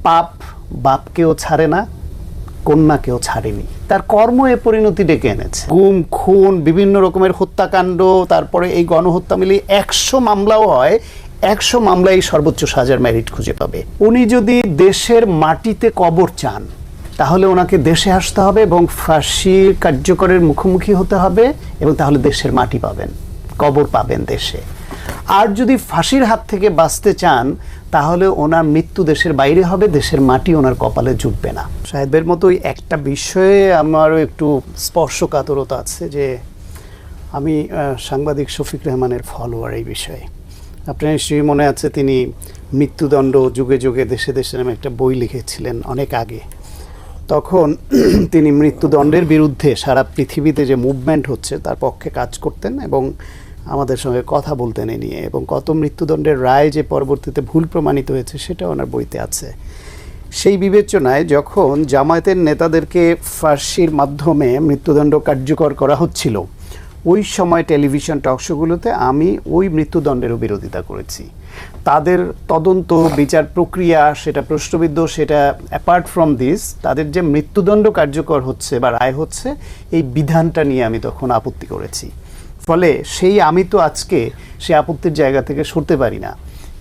পাপ বাপকেও ছাড়ে না, কন্যাকেও ছাড়েনি। তার কর্ম এ পরিণতি ডেকে এনেছে। গুম, খুন, বিভিন্ন রকমের হত্যাকাণ্ড, তারপরে এই গণহত্যা মিলিয়ে 100 মামলাও হয়, 100 মামলায় সর্বোচ্চ সাজার মেরিট খুঁজে পাবে। উনি যদি দেশের মাটিতে কবর চান তাহলে ওনাকে দেশে আসতে হবে এবং ফাঁসি কার্যকরের মুখোমুখি হতে হবে, এবং তাহলে দেশের মাটি পাবেন, কবর পাবেন দেশে। আর যদি ফাঁসির হাত থেকে বাঁচতে চান তাহলে ওনার মৃত্যু দেশের বাইরে হবে, দেশের মাটি ওনার কপালে জুটবে না। সাহেবের মতোই একটা বিষয়ে আমারও একটু স্পর্শকাতরতা আছে, যে আমি সাংবাদিক শফিক রেহমানের ফলোয়ার এই বিষয়ে। আপনার নিশ্চয়ই মনে আছে তিনি মৃত্যুদণ্ড যুগে যুগে দেশে দেশে নামে একটা বই লিখেছিলেন অনেক আগে। তখন তিনি মৃত্যুদণ্ডের বিরুদ্ধে সারা পৃথিবীতে যে মুভমেন্ট হচ্ছে তার পক্ষে কাজ করতেন এবং আমাদের সঙ্গে কথা বলতেন এ নিয়ে, এবং কত মৃত্যুদণ্ডের রায় যে পরবর্তীতে ভুল প্রমাণিত হয়েছে সেটা ওনার বইতে আছে। সেই বিবেচনায় যখন জামায়াতের নেতাদেরকে ফাঁসির মাধ্যমে মৃত্যুদণ্ড কার্যকর করা হচ্ছিল, ওই সময় টেলিভিশন টকশোগুলোতে আমি ওই মৃত্যুদণ্ডেরও বিরোধিতা করেছি। তাদের তদন্ত বিচার প্রক্রিয়া সেটা প্রশ্নবিদ্ধ, সেটা অ্যাপার্ট ফ্রম দিস, তাদের যে মৃত্যুদণ্ড কার্যকর হচ্ছে বা রায় হচ্ছে এই বিধানটা নিয়ে আমি তখন আপত্তি করেছি। ফলে আমি তো আজকে সে আপত্তির জায়গা থেকে সরতে পারি না।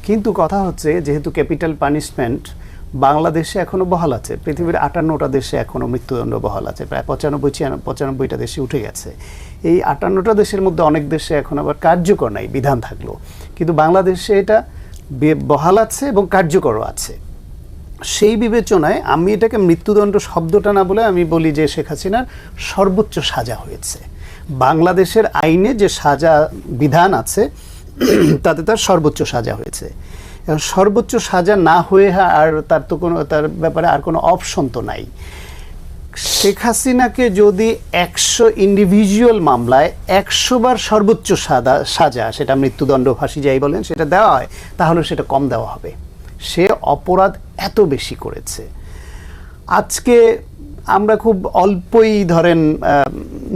কিন্তু কথা হচ্ছে, যেহেতু ক্যাপিটাল পানিশমেন্ট বাংলাদেশে এখনও বহাল আছে, পৃথিবীর 58টা দেশে এখনও মৃত্যুদণ্ড বহাল আছে, প্রায় 95-96টা দেশে উঠে গেছে। এই 58টা দেশের মধ্যে অনেক দেশে এখন আবার কার্যকর নাই, বিধান থাকলো, কিন্তু বাংলাদেশে এটা বহাল আছে এবং কার্যকরও আছে। সেই বিবেচনায় আমি এটাকে মৃত্যুদণ্ড শব্দটা না বলে আমি বলি যে শেখ হাসিনার সর্বোচ্চ সাজা হয়েছে। বাংলাদেশের আইনে যে সাজা বিধান আছে তাতে তার সর্বোচ্চ সাজা হয়েছে। সর্বোচ্চ সাজা না হয়ে আর তার ব্যাপারে আর কোনো অপশন তো নাই। শেখ হাসিনাকে যদি 100 ইন্ডিভিজুয়াল মামলায় 100 বার সর্বোচ্চ সাজা, সেটা মৃত্যুদণ্ড, ফাঁসি যাই বলেন, সেটা দেওয়া হয়, তাহলে সেটা কম দেওয়া হবে। সে অপরাধ এত বেশি করেছে। আজকে আমরা খুব অল্পই ধরেন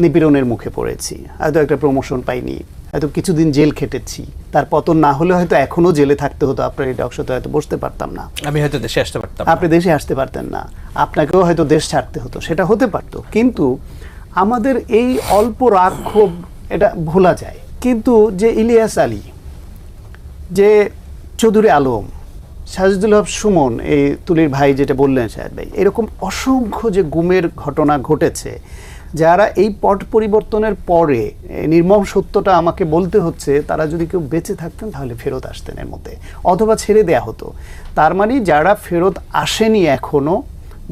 নিপীড়নের মুখে পড়েছি, হয়তো একটা প্রমোশন পাইনি, হয়তো কিছুদিন জেল খেটেছি, তার পতন না হলে হয়তো এখনও জেলে থাকতে হতো, আপনার এই টকশোতে হয়তো বসতে পারতাম না, আমি হয়তো দেশে আসতে পারতাম, আপনি দেশে আসতে পারতেন না, আপনাকেও হয়তো দেশ ছাড়তে হতো, সেটা হতে পারতো। কিন্তু আমাদের এই অল্প রাগ ক্ষোভ এটা ভোলা যায়। কিন্তু যে ইলিয়াস আলী, যে চৌধুরী আলম, সাজিদুল হক সুমন, এই তুলির ভাই যেটা বললেন শাহেদ ভাই, এরকম অসংখ্য যে গুমের ঘটনা ঘটেছে, যারা এই পট পরিবর্তনের পরে নির্মম সত্যটা আমাকে বলতে হচ্ছে, তারা যদি কেউ বেঁচে থাকতেন তাহলে ফেরত আসতেন এর মধ্যে, অথবা ছেড়ে দেয়া হতো। তার মানে যারা ফেরত আসেনি এখনও,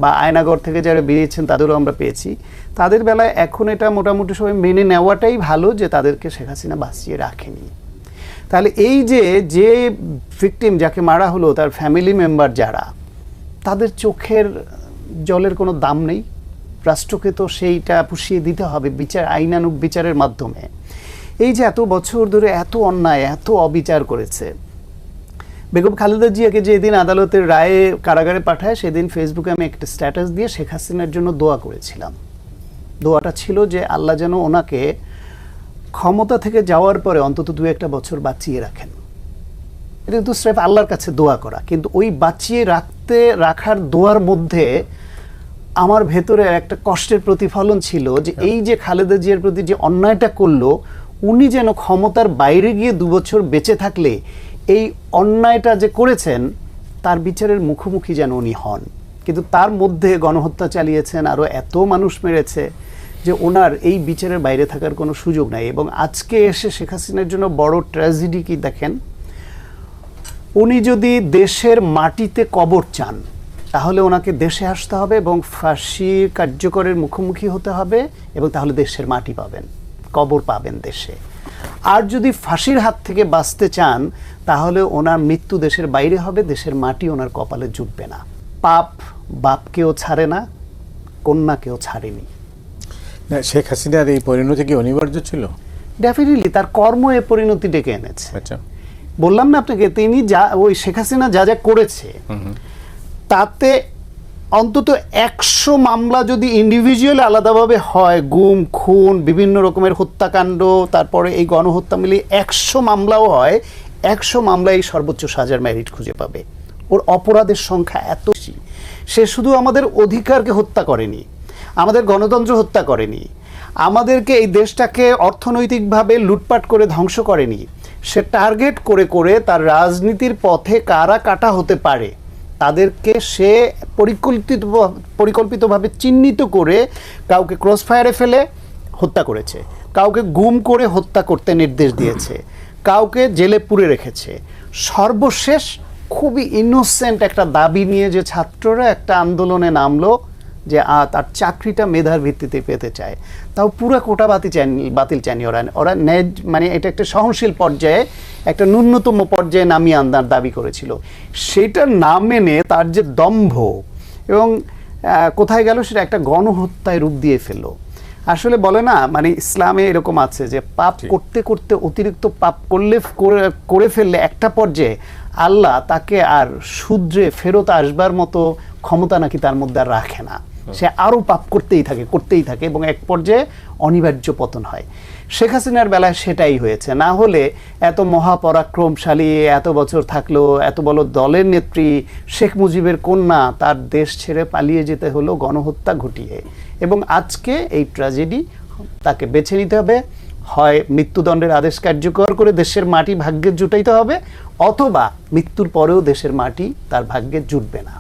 বা আয়নাগর থেকে যারা বেরিয়েছেন তাদেরও আমরা পেয়েছি, তাদের বেলায় এখন এটা মোটামুটি সবাই মেনে নেওয়াটাই ভালো যে তাদেরকে শেখ হাসিনা বাঁচিয়ে রাখেনি। তাহলে এই যে ভিকটিম, যাকে মারা হলো, তার ফ্যামিলি মেম্বার যারা, তাদের চোখের জলের কোনো দাম নেই। রাষ্ট্রকে তো সেইটা পুষিয়ে দিতে হবে আইনানুগ বিচারের মাধ্যমে। এই যে এত বছর ধরে এত অন্যায়, এত অবিচার করেছে, বেগম খালেদা জিয়াকে যেদিন আদালতের রায়ে কারাগারে পাঠায়, সেদিন ফেসবুকে আমি একটা স্ট্যাটাস দিয়ে শেখ হাসিনার জন্য দোয়া করেছিলাম। দোয়াটা ছিল যে আল্লাহ যেন ওনাকে ক্ষমতা থেকে যাওয়ার পরে অন্তত 2-1 বছর বাঁচিয়ে রাখেন। এটা কিন্তু স্রেফ আল্লাহর কাছে দোয়া করা, কিন্তু ওই বাঁচিয়ে রাখার দোয়ার মধ্যে আমার ভেতরে একটা কষ্টের প্রতিফলন ছিল যে এই যে খালেদা জিয়ার প্রতি যে অন্যায়টা করলো, উনি যেন ক্ষমতার বাইরে গিয়ে 2 বছর বেঁচে থাকলে এই অন্যায়টা যে করেছেন তার বিচারের মুখোমুখি যেন উনি হন। কিন্তু তার মধ্যে গণহত্যা চালিয়েছেন, আরও এত মানুষ মেরেছে যে ওনার এই বিচারের বাইরে থাকার কোনো সুযোগ নাই। এবং আজকে এসে শেখ হাসিনার জন্য বড় ট্র্যাজেডি কি দেখেন, উনি যদি দেশের মাটিতে কবর চান তাহলে ওনাকে দেশে আসতে হবে এবং ফাঁসি কার্যকরের মুখোমুখি হতে হবে, এবং তাহলে দেশের মাটি পাবেন, কবর পাবেন দেশে। আর যদি ফাঁসির হাত থেকে বাঁচতে চান তাহলে ওনার মৃত্যু দেশের বাইরে হবে, দেশের মাটি ওনার কপালে জুটবে না। পাপ বাপকেও ছাড়ে না, কন্যাকেও ছাড়েনি। শেখ হাসিনার এই পরিণতি কি অনিবার্য ছিল? ডেফিনেটলি তার কর্ম এ পরিণতি ডেকে এনেছে। আচ্ছা, বললাম না আপনাকে, তিনি ওই শেখ হাসিনা যা করেছে তাতে অন্তত 100 মামলা যদি ইন্ডিভিজুয়াল আলাদাভাবে হয়, গুম, খুন, বিভিন্ন রকমের হত্যাকাণ্ড, তারপরে এই গণহত্যা মিলিয়ে 100 মামলাও হয়, 100 মামলায় সর্বোচ্চ সাজার মেরিট খুঁজে পাবে। ওর অপরাধের সংখ্যা এত বেশি। সে শুধু আমাদের অধিকারকে হত্যা করেনি, আমাদের গণতন্ত্র হত্যা করেনি, আমাদেরকে এই দেশটাকে অর্থনৈতিকভাবে লুটপাট করে ধ্বংস করেনি, সে টার্গেট করে করে তার রাজনীতির পথে কারা কাটা হতে পারে তাদেরকে সে পরিকল্পিতভাবে চিহ্নিত করে কাউকে ক্রসফায়ারে ফেলে হত্যা করেছে, কাউকে গুম করে হত্যা করতে নির্দেশ দিয়েছে, কাউকে জেলে পুরে রেখেছে। সর্বশেষ খুবই ইনোসেন্ট একটা দাবি নিয়ে যে ছাত্ররা একটা আন্দোলনে নামলো যে তার চাকরিটা মেধার ভিত্তিতে পেতে চায়, তাও পুরো কোটা বাতিল চায়নি ওরা মানে এটা একটা সহনশীল পর্যায়ে একটা ন্যূনতম পর্যায়ে নামিয়ে আনার দাবি করেছিল। সেটা না মেনে তার যে দম্ভ এবং কোথায় গেল সেটা একটা গণহত্যায় রূপ দিয়ে ফেললো। আসলে বলে না, মানে ইসলামে এরকম আছে যে পাপ করতে করতে অতিরিক্ত পাপ করে ফেললে একটা পর্যায়ে আল্লাহ তাকে আর শুধরে ফেরত আসবার মতো ক্ষমতা নাকি তার মধ্যে আর রাখে না, সে আরও পাপ করতেই থাকে এবং এক পর্যায়ে অনিবার্য পতন হয়। শেখ হাসিনার বেলায় সেটাই হয়েছে। না হলে এত মহাপরাক্রমশালী, এত বছর থাকলো, এত বড় দলের নেত্রী শেখ মুজিবের কন্যা, তার দেশ ছেড়ে পালিয়ে যেতে হলো গণহত্যা ঘটিয়ে। এবং আজকে এই ট্র্যাজেডি, তাকে বেছে নিতে হবে, হয় মৃত্যুদণ্ডের আদেশ কার্যকর করে দেশের মাটি ভাগ্যে জুটাইতে হবে, অথবা মৃত্যুর পরেও দেশের মাটি তার ভাগ্যে জুটবে না।